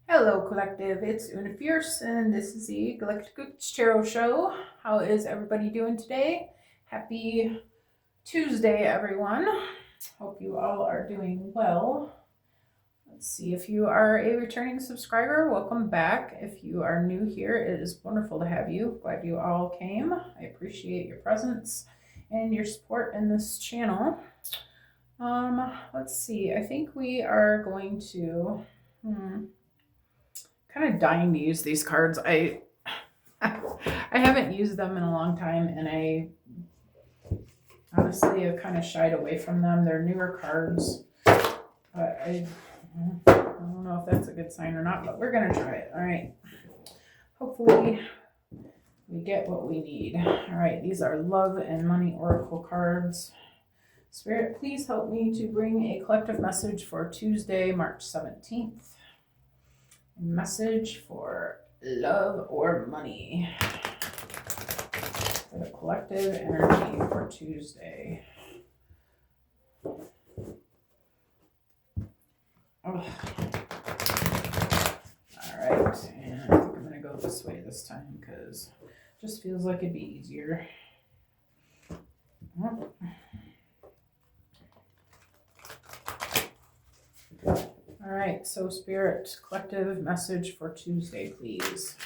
Hello, Collective. It's Una Fierce, and this is the Galactic Tarot Show. How is everybody doing today? Happy Tuesday, everyone. Hope you all are doing well. Let's see, if you are a returning subscriber, welcome back. If you are new here, it is wonderful to have you. Glad you all came. I appreciate your presence and your support in this channel. Let's see. I think we are going to kind of dying to use these cards. I haven't used them in a long time, and I honestly have kind of shied away from them. They're newer cards, but I don't know if that's a good sign or not, but we're gonna try it. All right. Hopefully we get what we need. All right, these are Love and Money Oracle cards. Spirit, please help me to bring a collective message for Tuesday, March 17th. Message for love or money. For the collective energy for Tuesday. Oh. All right, and I think I'm going to go this way this time because it just feels like it'd be easier. Oh. All right, so Spirit, collective message for Tuesday, please.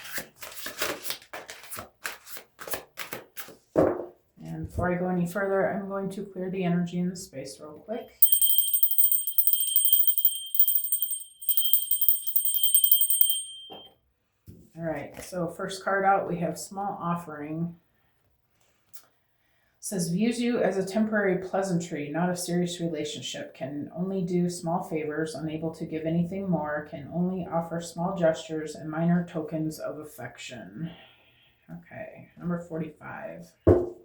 And before I go any further, I'm going to clear the energy in the space real quick. All right, so first card out, we have Small Offering. Says, views you as a temporary pleasantry, not a serious relationship, can only do small favors, unable to give anything more, can only offer small gestures and minor tokens of affection. Okay, number 45. All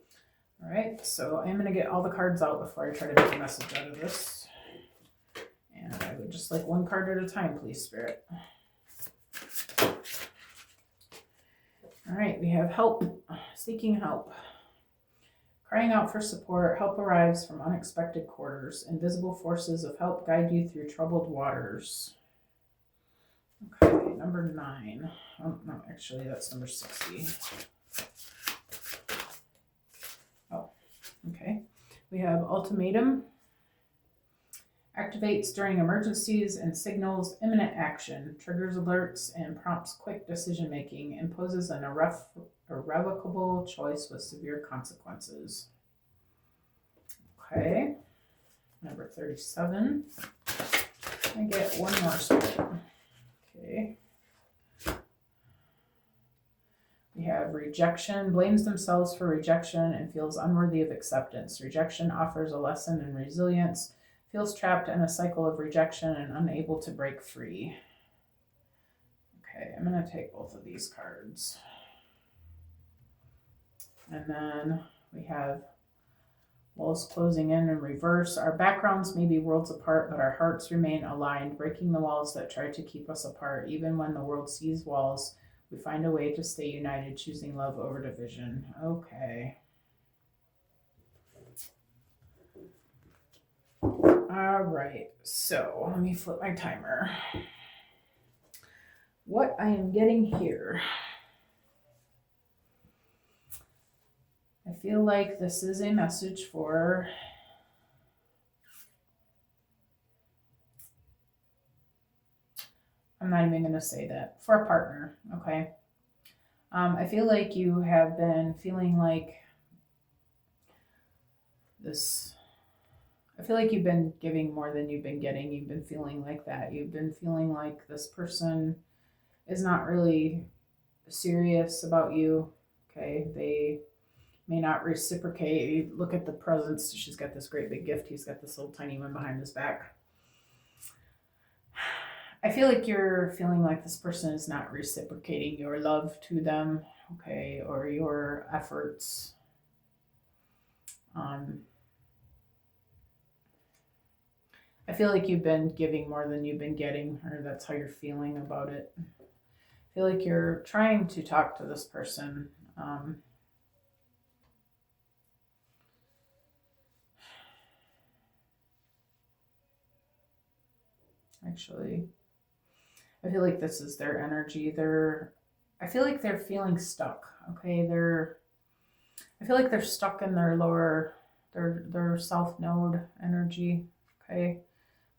right, so I'm going to get all the cards out before I try to make a message out of this. And I would just like one card at a time, please, Spirit. All right, we have help, seeking help. Crying out for support, help arrives from unexpected quarters. Invisible forces of help guide you through troubled waters. Okay, number 9. Oh, no, actually, that's number 60. Oh, okay. We have Ultimatum. Activates during emergencies and signals imminent action. Triggers alerts and prompts quick decision making. Imposes an irrevocable choice with severe consequences. Okay, number 37. I get one more Spirit. Okay. We have rejection, blames themselves for rejection and feels unworthy of acceptance. Rejection offers a lesson in resilience, feels trapped in a cycle of rejection and unable to break free. Okay, I'm going to take both of these cards. And then we have walls closing in reverse. Our backgrounds may be worlds apart, but our hearts remain aligned, breaking the walls that try to keep us apart. Even when the world sees walls, we find a way to stay united, choosing love over division. Okay. All right, so let me flip my timer. What I am getting here, I feel like this is a message for I'm not even going to say that, for a partner, okay? I feel like you have been feeling like this. I feel like you've been giving more than you've been getting. You've been feeling like that. You've been feeling like this person is not really serious about you, okay? They may not reciprocate. You look at the presents. She's got this great big gift. He's got this little tiny one behind his back. I feel like you're feeling like this person is not reciprocating your love to them, okay, or your efforts. I feel like you've been giving more than you've been getting, or that's how you're feeling about it. I feel like you're trying to talk to this person. Actually, I feel like this is their energy. I feel like they're feeling stuck. Okay, I feel like they're stuck in their lower, their south node energy. Okay,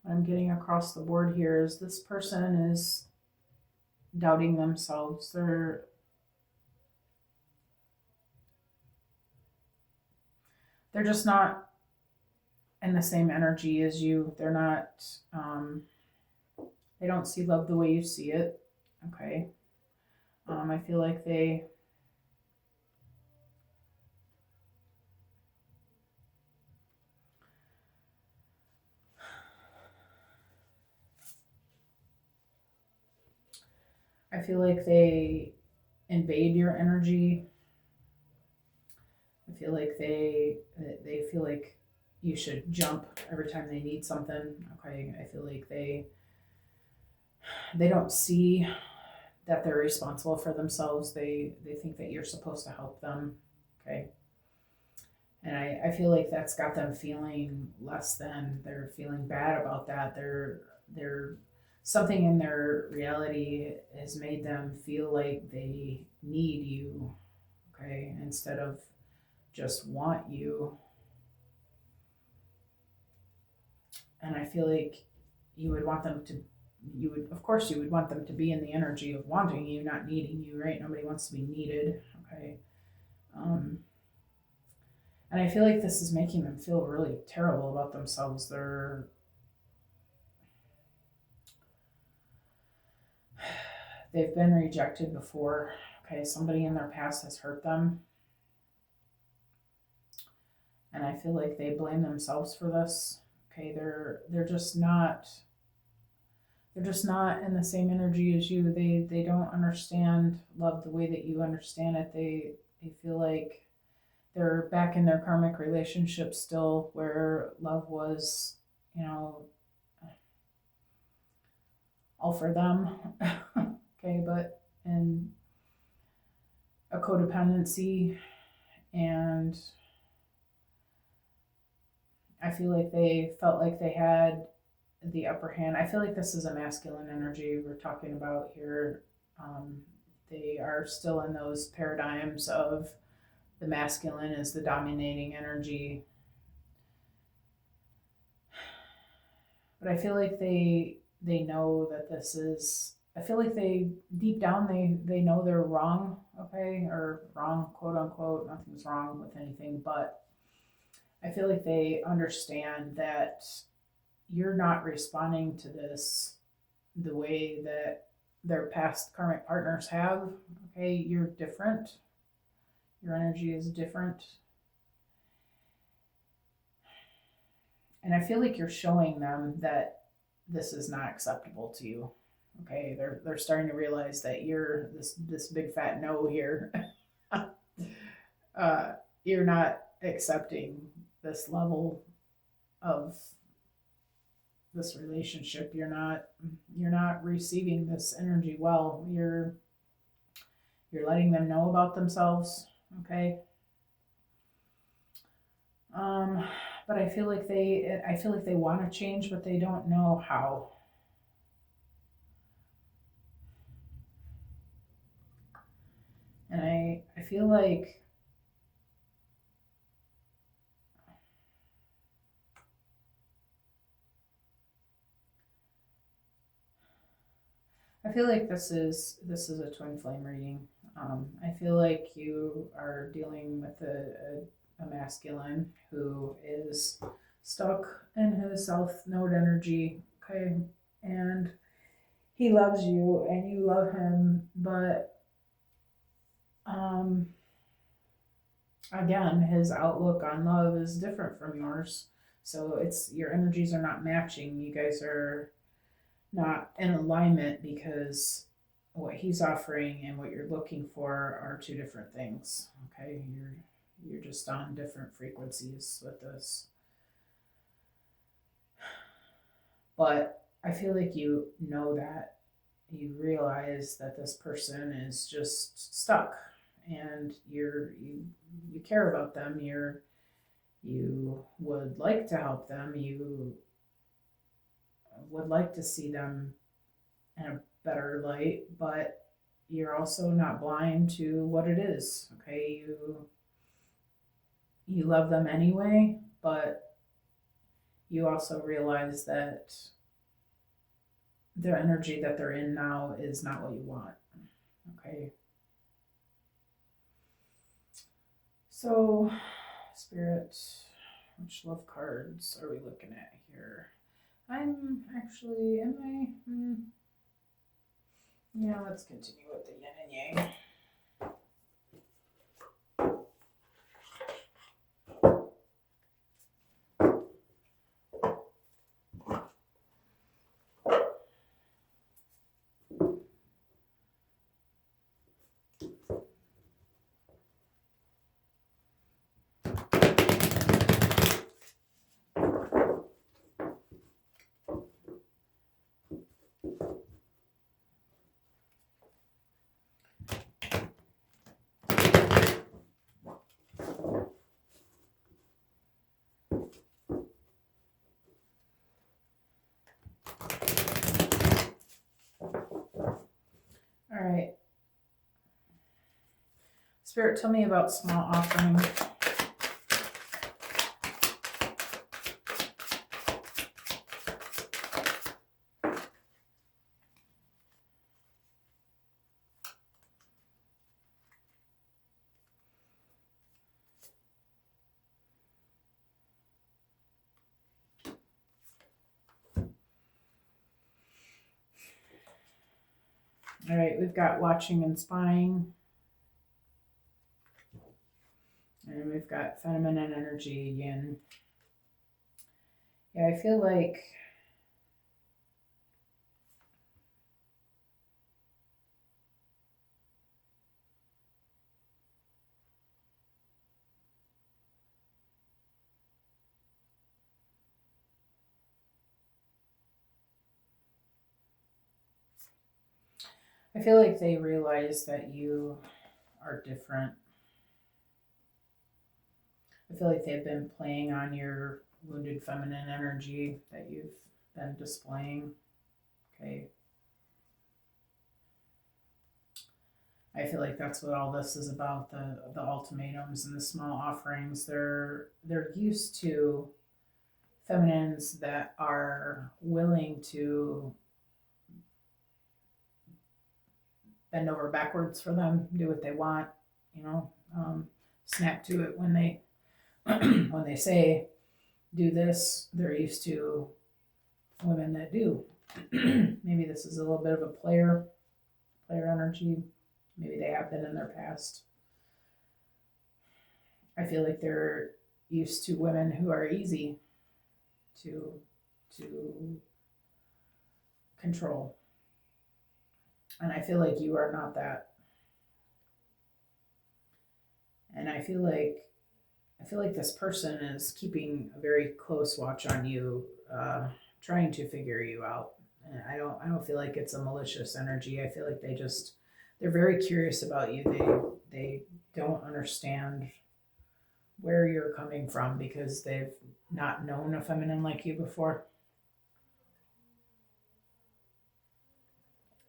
what I'm getting across the board here is this person is doubting themselves. They're just not in the same energy as you. They're not. They don't see love the way you see it. Okay. I feel like they invade your energy. I feel like they feel like you should jump every time they need something. Okay. I feel like they don't see that they're responsible for themselves. They think that you're supposed to help them. Okay. And I feel like that's got them feeling less than. They're feeling bad about that. They're something in their reality has made them feel like they need you, okay, instead of just want you. And I feel like you would want them to you would of course you would want them to be in the energy of wanting you, not needing you, right? Nobody wants to be needed. Okay. um and I feel like this is making them feel really terrible about themselves. They've been rejected before. Okay, somebody in their past has hurt them, and I feel like they blame themselves for this. Okay, they're just not in the same energy as you. They don't understand love the way that you understand it. They feel like they're back in their karmic relationship still, where love was, you know, all for them. Okay, but in a codependency, and I feel like they felt like they had the upper hand. I feel like this is a masculine energy we're talking about here. Um, they are still in those paradigms of the masculine is the dominating energy. But I feel like they know that this is. I feel like they deep down they know they're wrong. Okay, or wrong, quote unquote. Nothing's wrong with anything, but I feel like they understand that you're not responding to this the way that their past karmic partners have. Okay, you're different. Your energy is different. And I feel like you're showing them that this is not acceptable to you. Okay, they're starting to realize that you're this big fat no here. uh, you're not accepting this level of this relationship. You're not receiving this energy well. You're letting them know about themselves. Okay. um but I feel like they want to change, but they don't know how. And I feel like this is a twin flame reading. I feel like you are dealing with a masculine who is stuck in his south node energy. Okay, and he loves you and you love him, but um, again, his outlook on love is different from yours. So it's your energies are not matching. You guys are not in alignment because what he's offering and what you're looking for are two different things. Okay, you're just on different frequencies with this. But I feel like you know that you realize that this person is just stuck, and you care about them. You would like to help them. You would like to see them in a better light, but you're also not blind to what it is. Okay, you love them anyway, but you also realize that their energy that they're in now is not what you want. Okay. So, Spirit, which love cards are we looking at here? I'm actually, am I? Yeah, let's continue with the yin and yang. All right. Spirit, tell me about small offering. All right, we've got watching and spying. And we've got feminine energy, yin. Yeah, I feel like they realize that you are different. I feel like they've been playing on your wounded feminine energy that you've been displaying. Okay. I feel like that's what all this is about, the ultimatums and the small offerings. They're used to feminines that are willing to bend over backwards for them, do what they want, you know, snap to it when they when they say do this. They're used to women that do. Maybe this is a little bit of a player energy. Maybe they have been in their past. I feel like they're used to women who are easy to control. And I feel like you are not that. And I feel like this person is keeping a very close watch on you, trying to figure you out. And I don't feel like it's a malicious energy. I feel like they're very curious about you. They don't understand where you're coming from because they've not known a feminine like you before.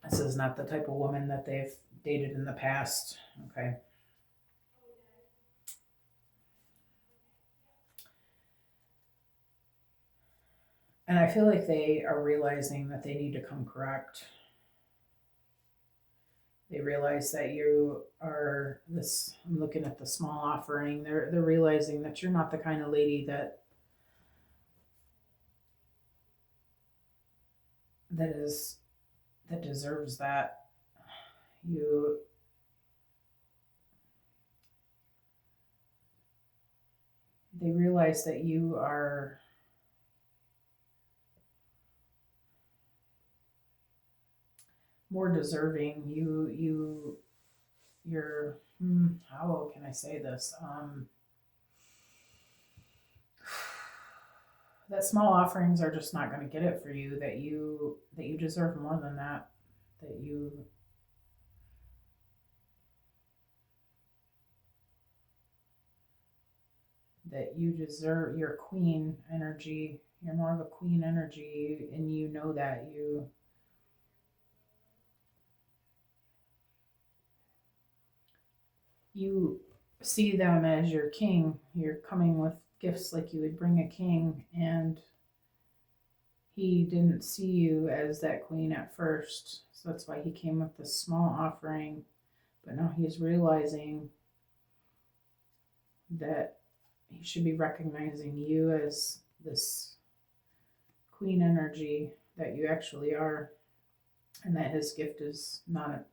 This is not the type of woman that they've dated in the past. Okay. And I feel like they are realizing that they need to come correct. They realize that you are this. I'm looking at the small offering. They're realizing that you're not the kind of lady that deserves that. They realize that you are more deserving. You're how can I say this? That small offerings are just not going to get it for you. That you deserve more than that. That you deserve your queen energy. You're more of a queen energy, and you know that you see them as your king. You're coming with gifts like you would bring a king, and he didn't see you as that queen at first. So that's why he came with this small offering. But now he's realizing that he should be recognizing you as this queen energy that you actually are, and that his gift is not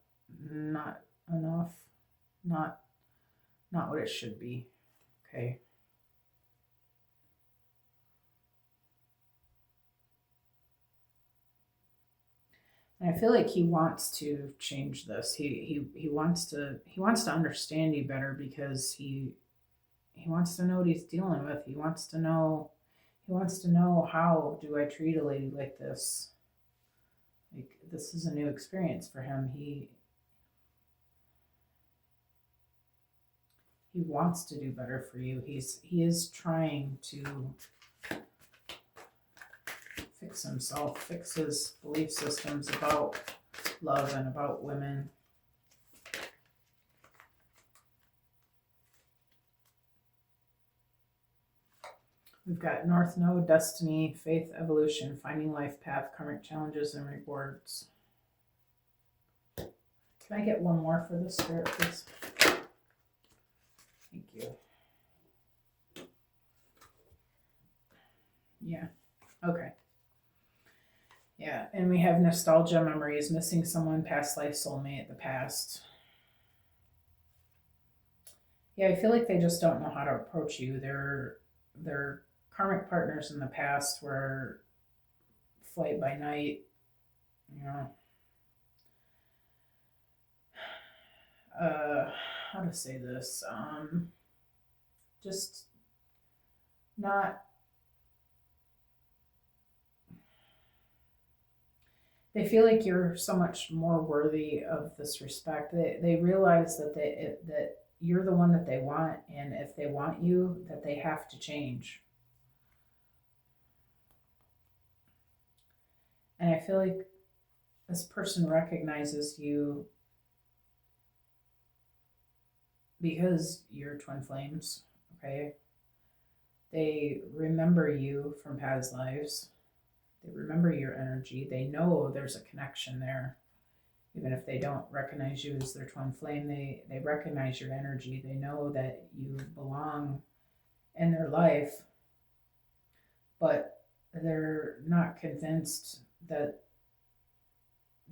enough, not what it should be. Okay. And I feel like he wants to change this. He wants to understand you better, because he wants to know what he's dealing with. He wants to know how do I treat a lady like this? Like, this is a new experience for him. He wants to do better for you. He is trying to fix himself, fix his belief systems about love and about women. We've got North Node, Destiny, Faith, Evolution, Finding Life Path, Karmic Challenges, and Rewards. Can I get one more for the Spirit, please? Thank you. Yeah. Okay. Yeah, and we have nostalgia, memories, missing someone, past life, soulmate, the past. Yeah, I feel like they just don't know how to approach you. Their karmic partners in the past were flight by night, you know. How to say this? Just not. They feel like you're so much more worthy of this respect. They realize that that you're the one that they want, and if they want you, that they have to change. And I feel like this person recognizes you because you're twin flames, okay? They remember you from past lives. They remember your energy. They know there's a connection there. Even if they don't recognize you as their twin flame, they recognize your energy. They know that you belong in their life, but they're not convinced that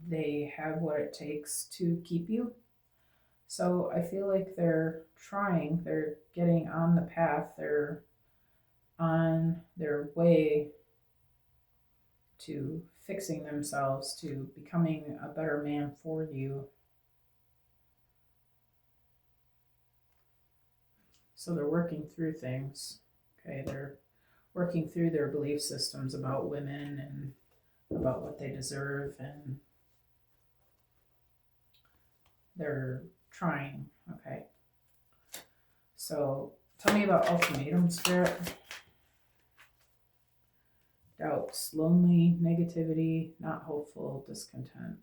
they have what it takes to keep you. So I feel like they're trying, they're getting on the path, they're on their way to fixing themselves, to becoming a better man for you. So they're working through things. Okay, they're working through their belief systems about women and about what they deserve, and they're trying. Okay. So tell me about ultimatum, Spirit. Doubts, lonely, negativity, not hopeful, discontent.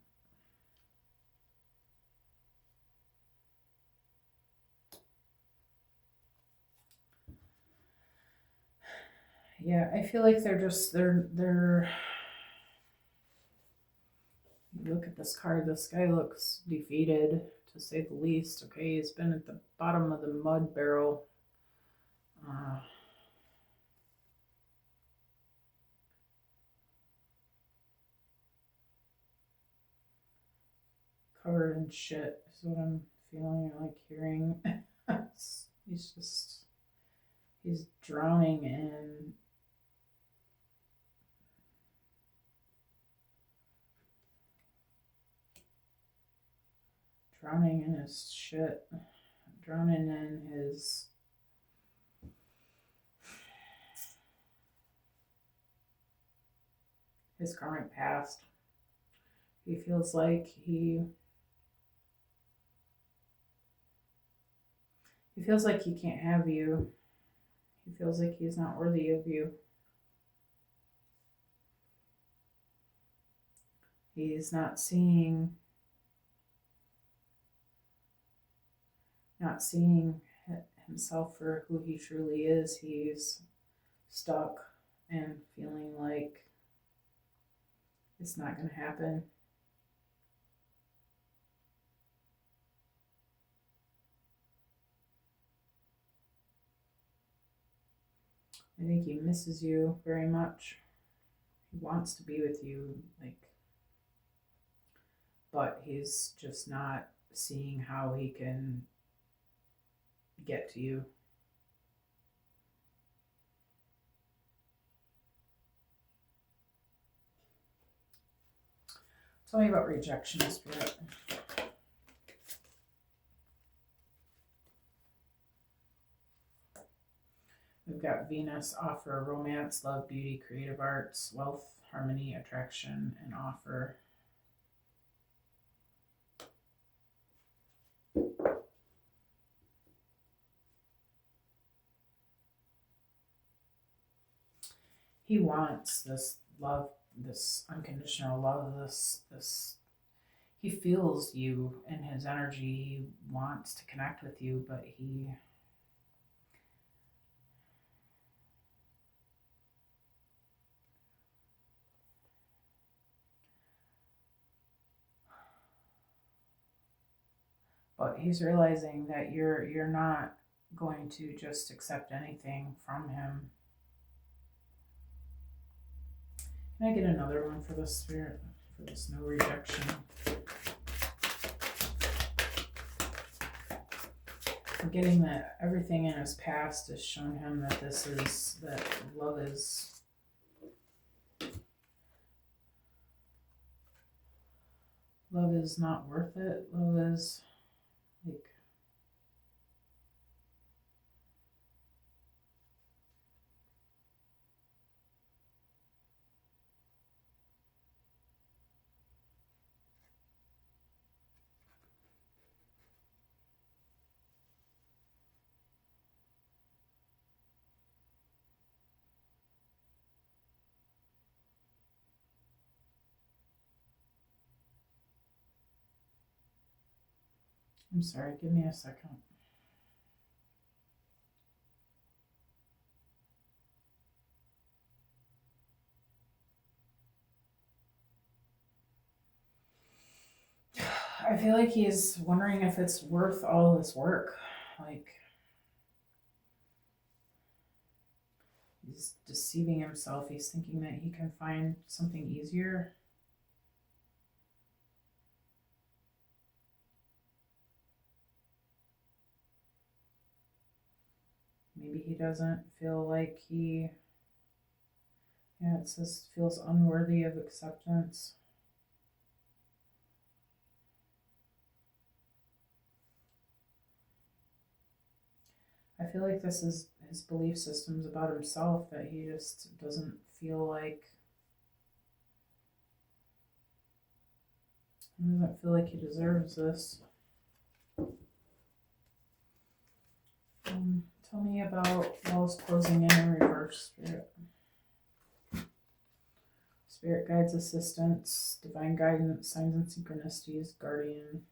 Yeah, I feel like they're you look at this card, this guy looks defeated, to say the least. Okay, he's been at the bottom of the mud barrel. Covered in shit is what I'm feeling like hearing. He's drowning in his shit, drowning in his current past. He feels like he can't have you. He feels like he's not worthy of you. He's not seeing not seeing himself for who he truly is. He's stuck and feeling like it's not going to happen. I think he misses you very much. He wants to be with you, but he's just not seeing how he can get to you. Tell me about rejection, Spirit. We've got Venus, offer, romance, love, beauty, creative arts, wealth, harmony, attraction, and offer. He wants this love, this unconditional love, this he feels you in his energy. He wants to connect with you, but he's realizing that you're not going to just accept anything from him. Can I get another one for this, Spirit? For this no rejection. I'm getting that everything in his past has shown him that that love is not worth it. Love is like, I'm sorry, give me a second. I feel like he's wondering if it's worth all this work. Like, he's deceiving himself. He's thinking that he can find something easier. Maybe he doesn't feel like it says feels unworthy of acceptance. I feel like this is his belief systems about himself, that he just doesn't feel like he deserves this. Tell me about walls closing in reverse, Spirit. Spirit guides, assistance, divine guidance, signs and synchronicities, guardian.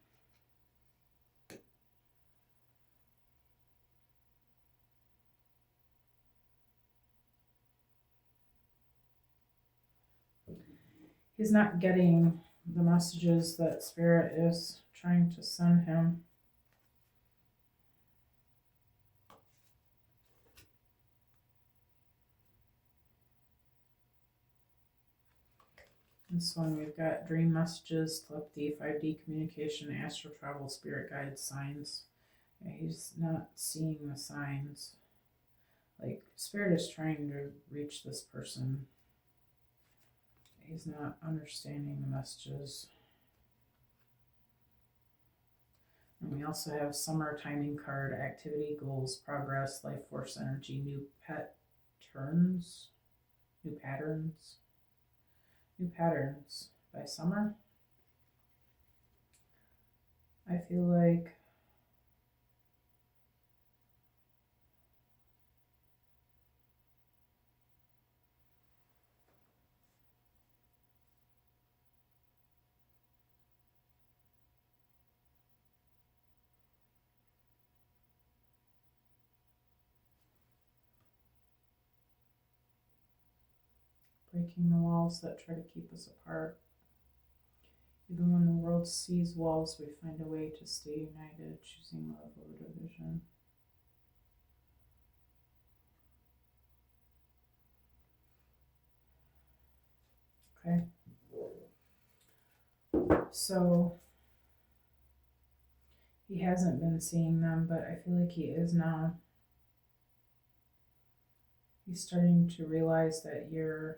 He's not getting the messages that Spirit is trying to send him. This one we've got dream messages, telepathy, 5D communication, astral travel, spirit guides, signs. Yeah, he's not seeing the signs. Like, Spirit is trying to reach this person. He's not understanding the messages. And we also have summer timing card, activity, goals, progress, life force energy, new patterns by summer. I feel like breaking the walls that try to keep us apart. Even when the world sees walls, we find a way to stay united, choosing love over division. Okay. So he hasn't been seeing them, but I feel like he is now. He's starting to realize that you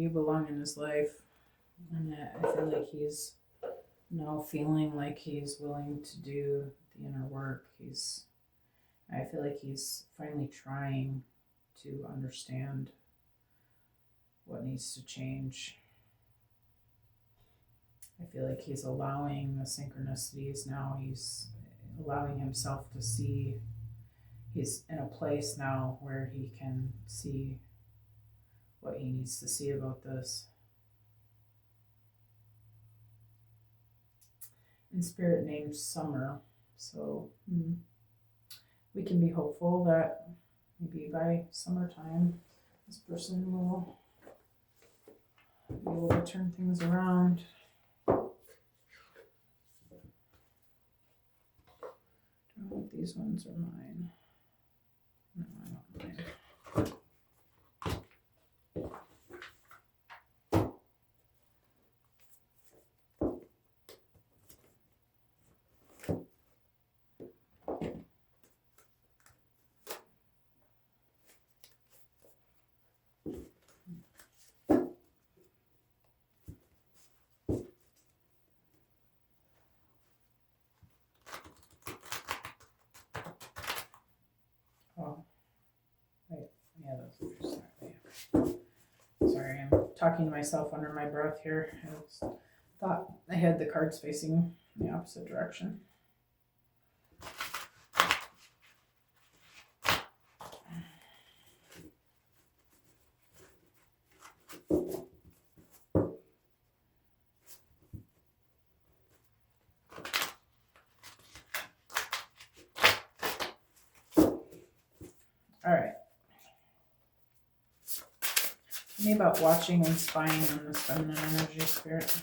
belong in his life, and that I feel like he's now feeling like he's willing to do the inner work. I feel like he's finally trying to understand what needs to change. I feel like he's allowing the synchronicities now. He's allowing himself to see. He's in a place now where he can see what he needs to see about this. In spirit named Summer. So we can be hopeful that maybe by summertime, this person will be able to turn things around. I don't know if these ones are mine. No, I don't mind. Oh, wait, yeah, those are just sorry, I'm talking to myself under my breath here. I thought I had the cards facing the opposite direction. All right. Tell me about watching and spying on this feminine energy, Spirit.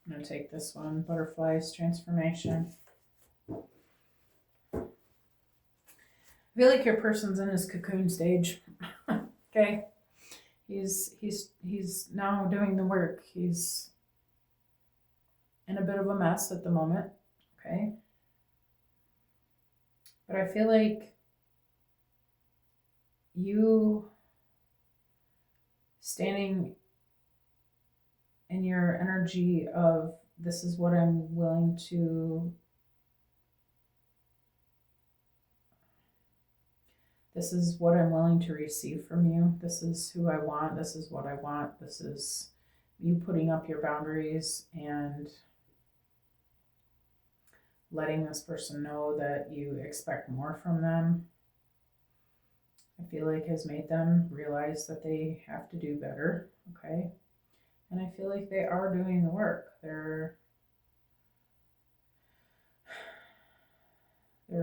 I'm going to take this one, Butterflies, Transformation. I feel like your person's in his cocoon stage. Okay. He's now doing the work. He's in a bit of a mess at the moment. Okay. But I feel like you standing in your energy of this is what I'm willing to receive from you. This is who I want. This is what I want. This is you putting up your boundaries and letting this person know that you expect more from them. I feel like has made them realize that they have to do better. Okay. And I feel like they are doing the work. They're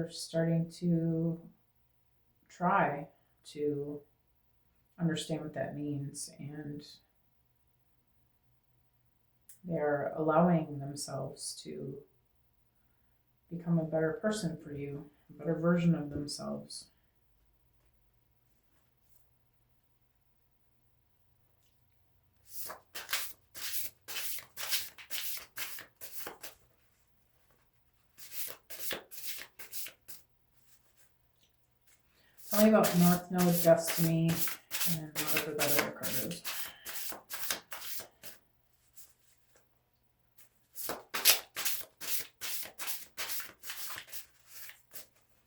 starting to try to understand what that means, and they're allowing themselves to become a better person for you, a better version of themselves. Tell me about North Node Destiny and whatever that other card is.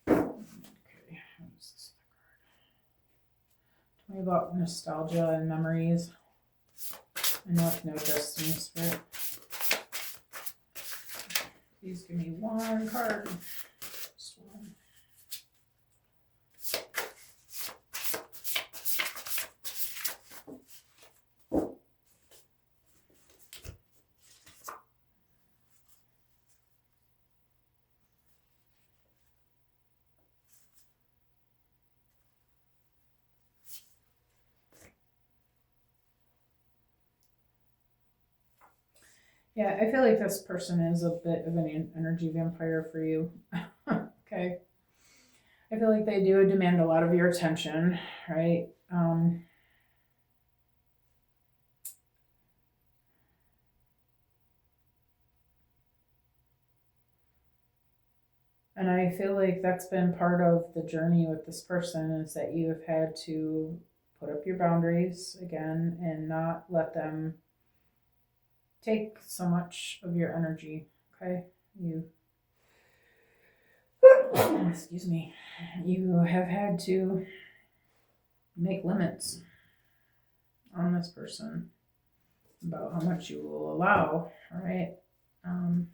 Okay, what is this card? Tell me about nostalgia and memories and North Node Destiny, Spirit. Please give me one card. Yeah, I feel like this person is a bit of an energy vampire for you. Okay. I feel like they do demand a lot of your attention, right? And I feel like that's been part of the journey with this person is that you have had to put up your boundaries again and not let them take so much of your energy. Okay. You, excuse me, you have had to make limits on this person about how much you will allow, all right? Um,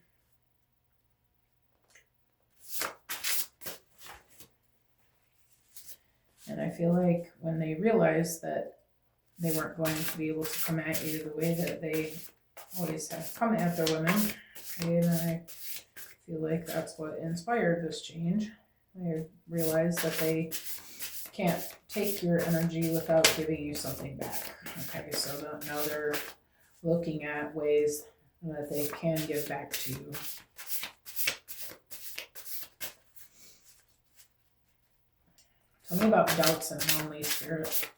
and I feel like when they realized that they weren't going to be able to come at you the way that they always have come at their women, okay, and I feel like that's what inspired this change. They realized that they can't take your energy without giving you something back. Okay, so now they're looking at ways that they can give back to you. Tell me about doubts and lonely spirit.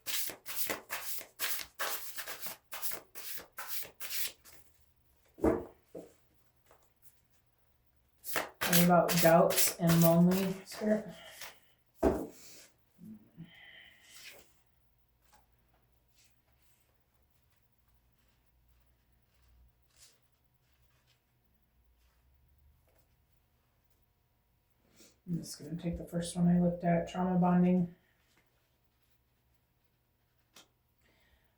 Tell me about doubts and lonely spirit. I'm just going to take the first one I looked at, trauma bonding.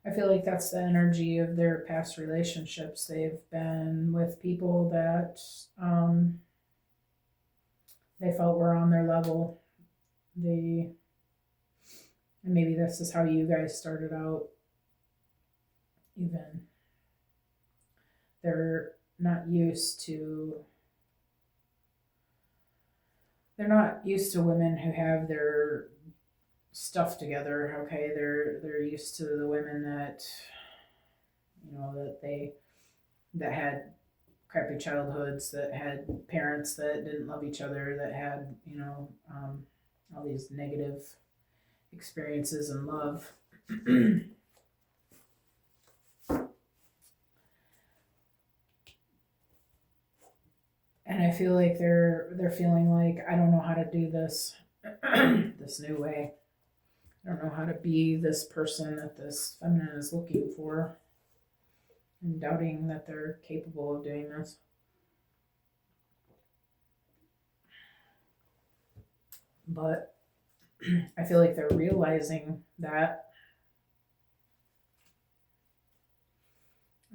I feel like that's the energy of their past relationships. They've been with people that they felt were on their level. And maybe this is how you guys started out. Even they're not used to women who have their stuff together. Okay, they're used to the women that that had crappy childhoods, that had parents that didn't love each other, that had all these negative experiences in love. And I feel like they're feeling like, I don't know how to do this this new way. I don't know how to be this person that this feminine is looking for, and doubting that they're capable of doing this. But I feel like they're realizing that,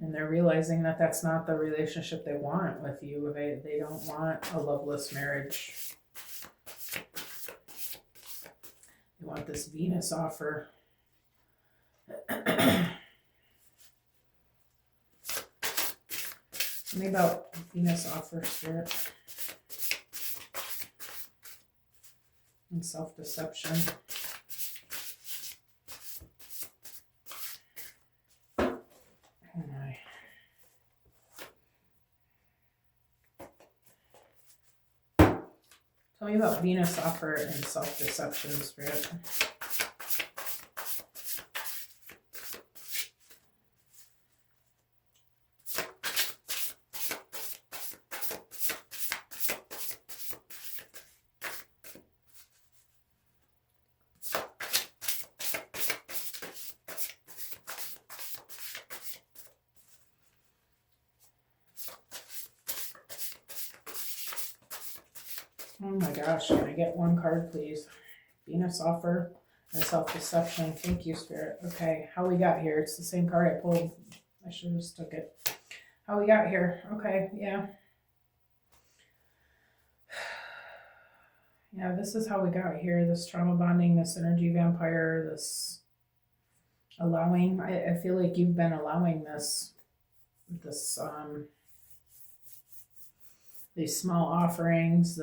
and they're realizing that that's not the relationship they want with you. They don't want a loveless marriage. They want this Venus offer. Tell me about Venus offer, spirit. And self-deception. Oh my. Tell me about Venus offer and self-deception, spirit. Oh my gosh, can I get one card, please? Venus offer and self-deception. Thank you, spirit. Okay, how we got here. It's the same card I pulled. I should have just took it. How we got here. Okay, yeah. Yeah, this is how we got here. This trauma bonding, this energy vampire, this allowing. I feel like you've been allowing this these small offerings,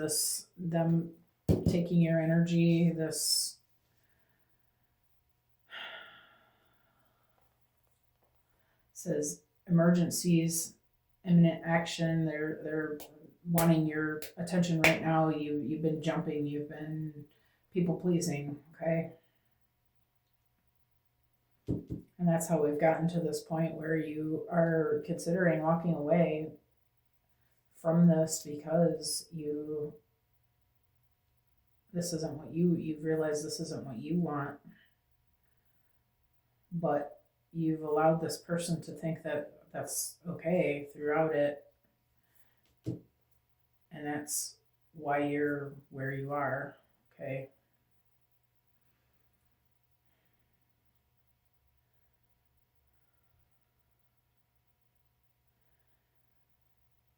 them taking your energy, this says emergencies imminent action. They're wanting your attention right now. You've been jumping. You've been people pleasing. Okay. And that's how we've gotten to this point where you are considering walking away from this because this isn't what you've realized this isn't what you want, but you've allowed this person to think that that's okay throughout it, and that's why you're where you are. Okay.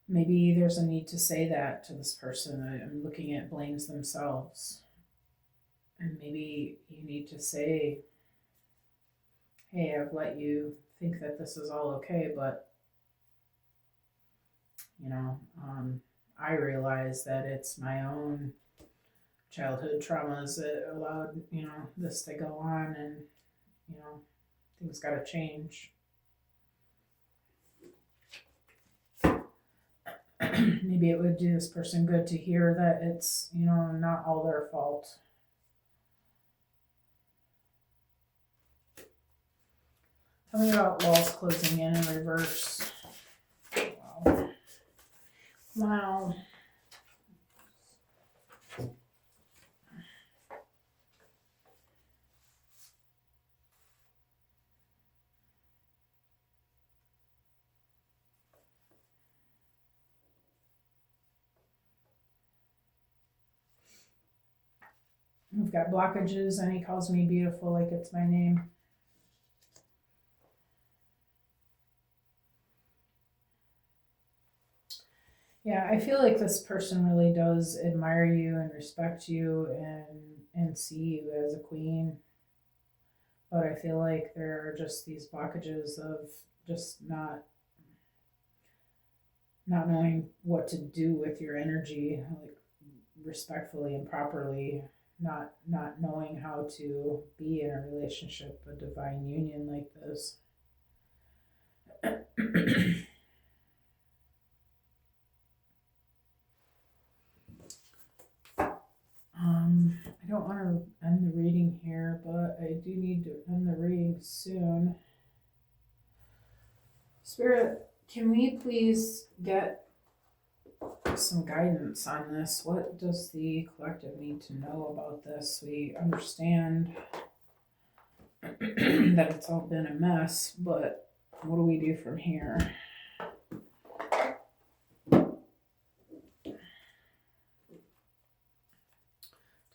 Maybe there's a need to say that to this person. I'm looking at blames themselves. And maybe you need to say, hey, I've let you think that this is all okay, but, I realize that it's my own childhood traumas that allowed, this to go on, and, things got to change. Maybe it would do this person good to hear that it's, not all their fault. Tell me about walls closing in reverse. Wow. We've got blockages, and he calls me beautiful like it's my name. Yeah, I feel like this person really does admire you and respect you and see you as a queen. But I feel like there are just these blockages of just not knowing what to do with your energy, like respectfully and properly, not knowing how to be in a relationship, a divine union like this. I don't want to end the reading here, but I do need to end the reading soon. Spirit, can we please get some guidance on this? What does the collective need to know about this? We understand that it's all been a mess, but what do we do from here?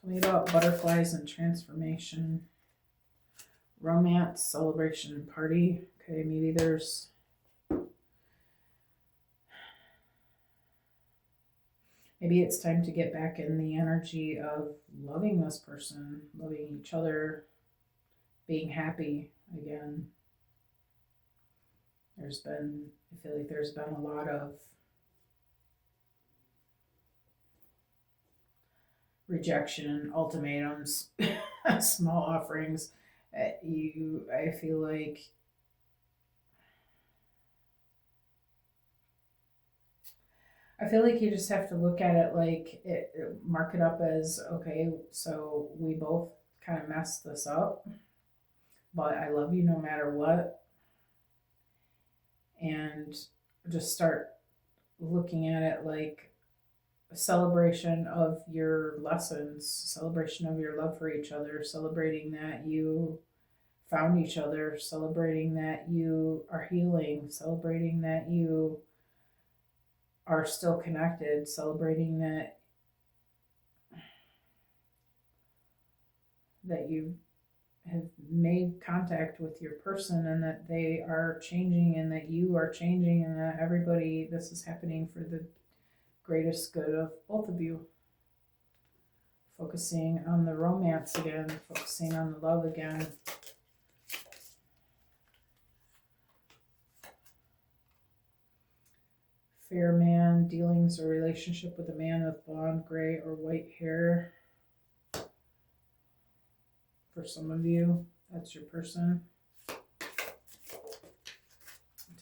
Tell me about butterflies and transformation, romance, celebration, and party. Okay, maybe it's time to get back in the energy of loving this person, loving each other, being happy again. I feel like there's been a lot of rejection, ultimatums, small offerings. I feel like you just have to look at it like mark it up as, okay, so we both kind of messed this up, but I love you no matter what. And just start looking at it like a celebration of your lessons, celebration of your love for each other, celebrating that you found each other, celebrating that you are healing, celebrating that you are still connected, celebrating that you have made contact with your person, and that they are changing, and that you are changing, and that this is happening for the greatest good of both of you. Focusing on the romance again, focusing on the love again. Fair man, dealings or relationship with a man with blonde, gray, or white hair. For some of you, that's your person.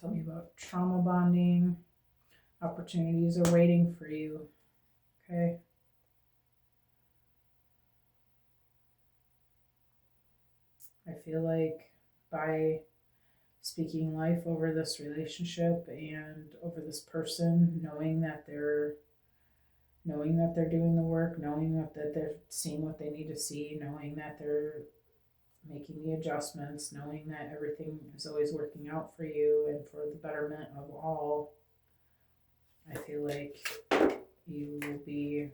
Tell me about trauma bonding, Opportunities are waiting for you. Okay. I feel like by speaking life over this relationship and over this person, knowing that they're doing the work, knowing that they're seeing what they need to see, knowing that they're making the adjustments, knowing that everything is always working out for you and for the betterment of all, I feel like you will be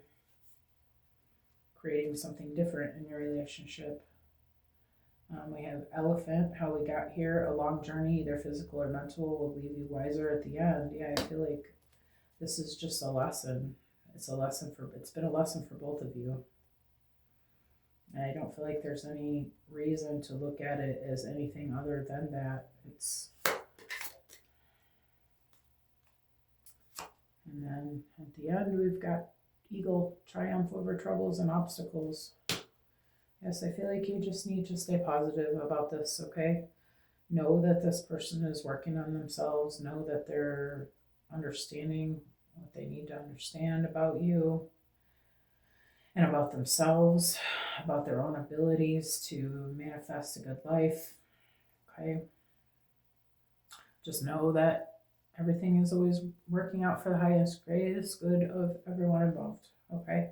creating something different in your relationship. We have Elephant, how we got here, a long journey, either physical or mental, will leave you wiser at the end. Yeah, I feel like this is just a lesson. It's been a lesson for both of you. And I don't feel like there's any reason to look at it as anything other than that. And then at the end, we've got Eagle, triumph over troubles and obstacles. Yes, I feel like you just need to stay positive about this, okay? Know that this person is working on themselves. Know that they're understanding what they need to understand about you and about themselves, about their own abilities to manifest a good life, okay? Just know that everything is always working out for the highest, greatest good of everyone involved, okay?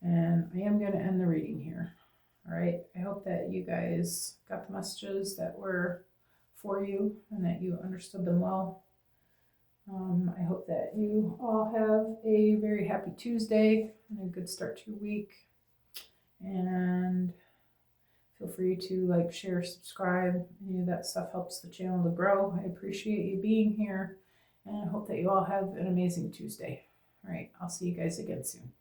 And I am going to end the reading here. All right. I hope that you guys got the messages that were for you and that you understood them well. I hope that you all have a very happy Tuesday and a good start to your week. And feel free to like, share, subscribe. Any of that stuff helps the channel to grow. I appreciate you being here and I hope that you all have an amazing Tuesday. All right. I'll see you guys again soon.